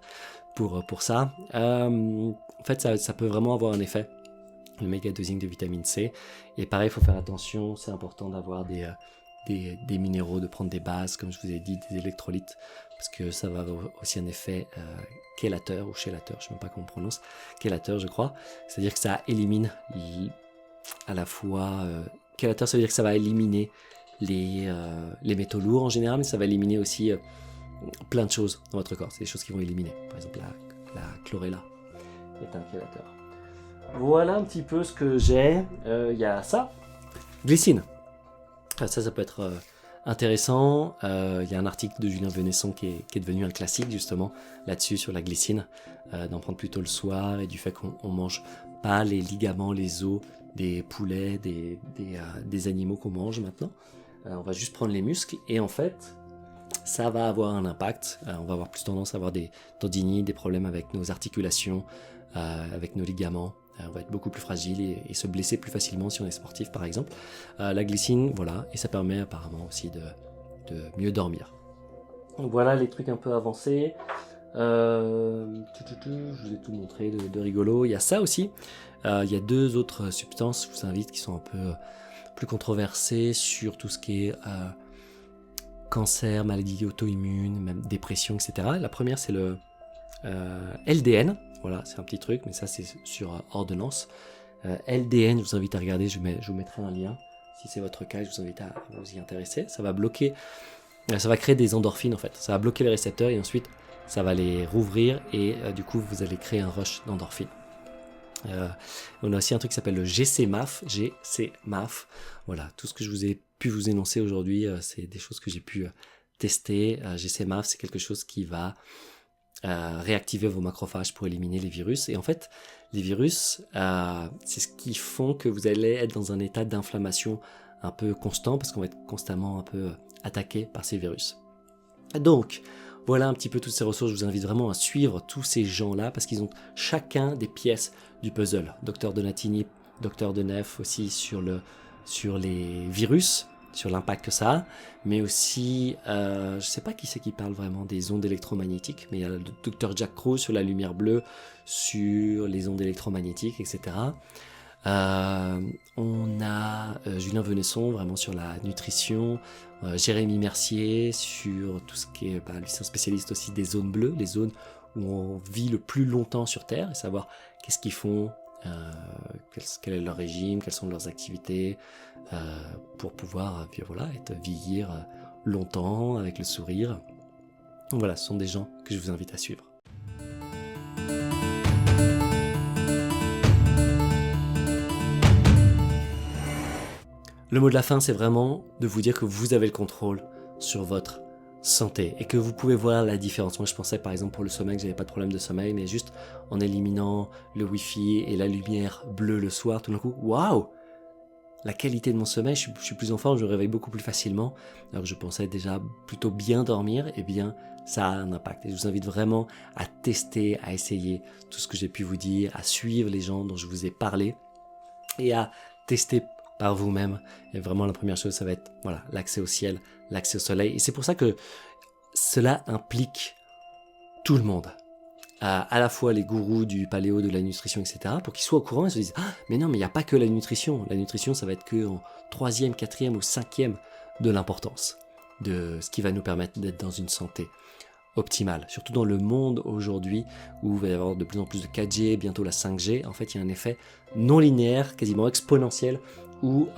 pour ça. En fait, ça peut vraiment avoir un effet, le méga dosing de vitamine C. Et pareil, il faut faire attention, c'est important d'avoir des minéraux, de prendre des bases, comme je vous ai dit, des électrolytes, parce que ça va avoir aussi un effet chélateur ou chélateur, je ne sais même pas comment on prononce, chélateur je crois, c'est-à-dire que ça élimine à la fois, chélateur ça veut dire que ça va éliminer les métaux lourds en général, mais ça va éliminer aussi plein de choses dans votre corps, c'est des choses qui vont éliminer, par exemple la chlorella est un chélateur. Voilà un petit peu ce que j'ai, il y a ça, glycine. Ça peut être intéressant. Il y a un article de Julien Venesson qui est devenu un classique justement là-dessus, sur la glycine, d'en prendre plutôt le soir et du fait qu'on mange pas les ligaments, les os des poulets, des animaux qu'on mange maintenant. On va juste prendre les muscles et en fait, ça va avoir un impact. On va avoir plus tendance à avoir des tendinites, des problèmes avec nos articulations, avec nos ligaments. On va être beaucoup plus fragile et se blesser plus facilement si on est sportif par exemple. La glycine, voilà, et ça permet apparemment aussi de mieux dormir. Donc voilà les trucs un peu avancés. Je vous ai tout montré de rigolo. Il y a ça aussi. Il y a 2 autres substances, je vous invite, qui sont un peu plus controversées sur tout ce qui est cancer, maladie auto-immune, même dépression, etc. La première, c'est le LDN. Voilà, c'est un petit truc, mais ça c'est sur ordonnance. LDN, je vous invite à regarder, je vous mettrai un lien. Si c'est votre cas, je vous invite à vous y intéresser. Ça va bloquer, ça va créer des endorphines en fait. Ça va bloquer les récepteurs et ensuite ça va les rouvrir et du coup vous allez créer un rush d'endorphines. On a aussi un truc qui s'appelle le GCMAF. Voilà, tout ce que je vous ai pu vous énoncer aujourd'hui, c'est des choses que j'ai pu tester. GCMAF, c'est quelque chose qui va réactiver vos macrophages pour éliminer les virus. Et en fait, les virus, c'est ce qui font que vous allez être dans un état d'inflammation un peu constant, parce qu'on va être constamment un peu attaqué par ces virus. Donc, voilà un petit peu toutes ces ressources. Je vous invite vraiment à suivre tous ces gens-là, parce qu'ils ont chacun des pièces du puzzle. Docteur Donatini, Docteur Denef aussi sur les virus, sur l'impact que ça a, mais aussi, je ne sais pas qui c'est qui parle vraiment des ondes électromagnétiques, mais il y a le Dr Jack Kruse sur la lumière bleue, sur les ondes électromagnétiques, etc. On a Julien Venesson vraiment sur la nutrition, Jérémy Mercier sur tout ce qui est, lui c'est un spécialiste aussi des zones bleues, les zones où on vit le plus longtemps sur Terre, et savoir qu'est-ce qu'ils font, quel est leur régime, quelles sont leurs activités, pour pouvoir vieillir longtemps avec le sourire. Donc voilà, ce sont des gens que je vous invite à suivre. Le mot de la fin, c'est vraiment de vous dire que vous avez le contrôle sur votre santé et que vous pouvez voir la différence. Moi, je pensais par exemple pour le sommeil que j'avais pas de problème de sommeil, mais juste en éliminant le Wi-Fi et la lumière bleue le soir, tout d'un coup, waouh, la qualité de mon sommeil, je suis plus en forme, je me réveille beaucoup plus facilement. Alors que je pensais déjà plutôt bien dormir, et bien ça a un impact. Et je vous invite vraiment à tester, à essayer tout ce que j'ai pu vous dire, à suivre les gens dont je vous ai parlé et à tester par vous-même. Et vraiment la première chose, ça va être l'accès au ciel, l'accès au soleil. Et c'est pour ça que cela implique tout le monde. À la fois les gourous du paléo, de la nutrition, etc., pour qu'ils soient au courant et se disent « Ah, mais non, mais il n'y a pas que la nutrition. La nutrition, ça va être que en 3e, 4e ou 5e de l'importance de ce qui va nous permettre d'être dans une santé optimale. » Surtout dans le monde aujourd'hui où il va y avoir de plus en plus de 4G, bientôt la 5G, en fait, il y a un effet non linéaire, quasiment exponentiel, où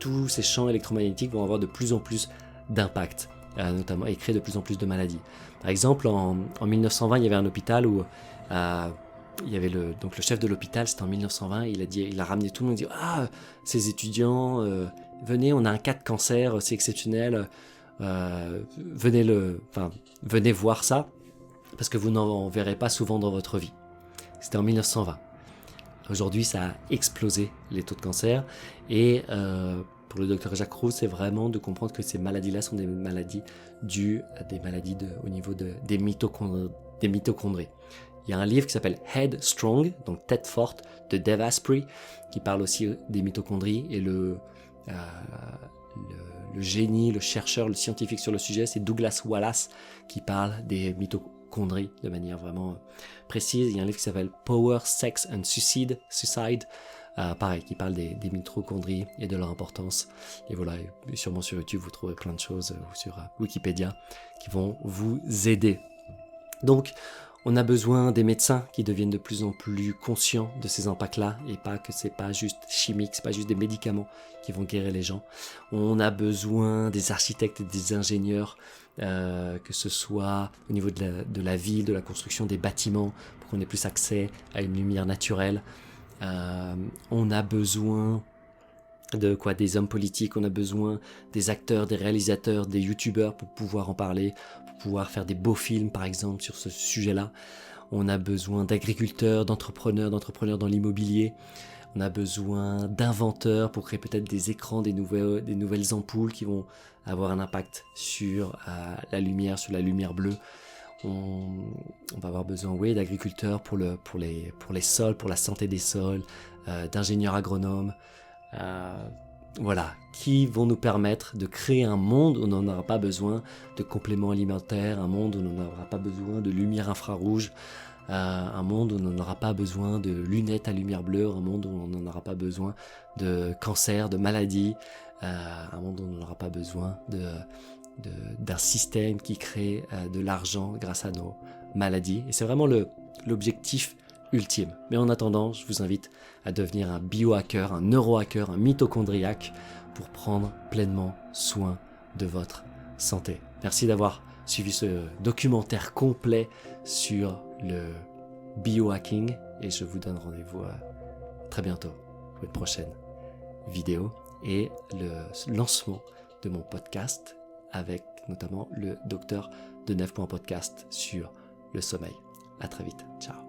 tous ces champs électromagnétiques vont avoir de plus en plus d'impact, notamment, et créer de plus en plus de maladies. Par exemple, en 1920, il y avait un hôpital où il y avait le chef de l'hôpital, c'était en 1920, il a ramené tout le monde, il dit « Ah, ces étudiants, venez, on a un cas de cancer, c'est exceptionnel, venez voir ça, parce que vous n'en verrez pas souvent dans votre vie. » C'était en 1920. Aujourd'hui, ça a explosé les taux de cancer. Et pour le docteur Jacques Roux, c'est vraiment de comprendre que ces maladies-là sont des maladies dues à des maladies au niveau des mitochondries. Il y a un livre qui s'appelle Head Strong, donc Tête forte, de Dave Asprey, qui parle aussi des mitochondries. Et le génie, le chercheur, le scientifique sur le sujet, c'est Douglas Wallace, qui parle des mitochondries de manière vraiment précise. Il y a un livre qui s'appelle Power, Sex and Suicide, pareil, qui parle des mitochondries et de leur importance. Et voilà, et sûrement sur YouTube, vous trouverez plein de choses, ou sur Wikipédia, qui vont vous aider. Donc, on a besoin des médecins qui deviennent de plus en plus conscients de ces impacts-là, et pas que c'est pas juste chimique, c'est pas juste des médicaments qui vont guérir les gens. On a besoin des architectes et des ingénieurs, que ce soit au niveau de la ville, de la construction des bâtiments, pour qu'on ait plus accès à une lumière naturelle. On a besoin des hommes politiques, on a besoin des acteurs, des réalisateurs, des youtubeurs pour pouvoir en parler, pour pouvoir faire des beaux films par exemple sur ce sujet-là. On a besoin d'agriculteurs, d'entrepreneurs dans l'immobilier. On a besoin d'inventeurs pour créer peut-être des écrans, des nouvelles ampoules qui vont avoir un impact sur la lumière, sur la lumière bleue. On va avoir besoin d'agriculteurs pour les sols, pour la santé des sols, d'ingénieurs agronomes, qui vont nous permettre de créer un monde où on n'en aura pas besoin de compléments alimentaires, un monde où on n'aura pas besoin de lumière infrarouge, un monde où on n'aura pas besoin de lunettes à lumière bleue, un monde où on n'en aura pas besoin de cancer, de maladies, un monde où on n'aura pas besoin d'un système qui crée de l'argent grâce à nos maladies. Et c'est vraiment l'objectif ultime. Mais en attendant, je vous invite à devenir un biohacker, un neurohacker, un mitochondriaque pour prendre pleinement soin de votre santé. Merci d'avoir suivi ce documentaire complet sur le biohacking et je vous donne rendez-vous très bientôt pour une prochaine vidéo et le lancement de mon podcast avec notamment le docteur Deneuve pour un podcast sur le sommeil. À très vite. Ciao.